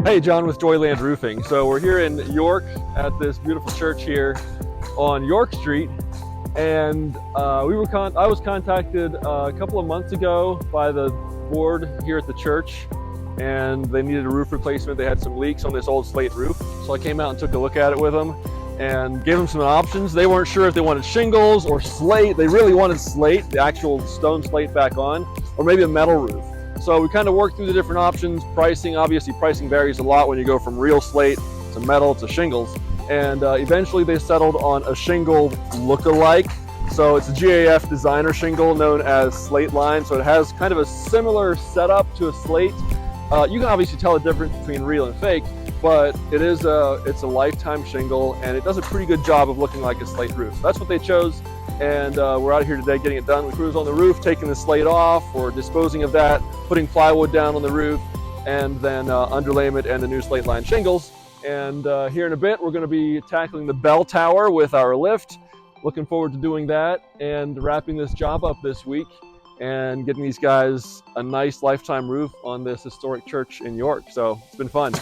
Hey, John with Joyland Roofing. So we're here in York at this beautiful church here on York Street, and I was contacted a couple of months ago by the board here at the church, and they needed a roof replacement. They had some leaks on this old slate roof, so I came out and took a look at it with them and gave them some options. They weren't sure if they wanted shingles or slate. They really wanted slate, the actual stone slate back on, or maybe a metal roof. So we kind of worked through the different options. Pricing, obviously pricing varies a lot when you go from real slate to metal to shingles. And eventually they settled on a shingle look-alike. So it's a GAF designer shingle known as Slate Line. So it has kind of a similar setup to a slate. You can obviously tell the difference between real and fake, but it's a lifetime shingle, and it does a pretty good job of looking like a slate roof. So that's what they chose. And we're out here today getting it done. The crew's on the roof, taking the slate off or disposing of that, putting plywood down on the roof, and then underlayment and the new slate line shingles. And here in a bit, we're going to be tackling the bell tower with our lift. Looking forward to doing that and wrapping this job up this week and getting these guys a nice lifetime roof on this historic church in York. So it's been fun.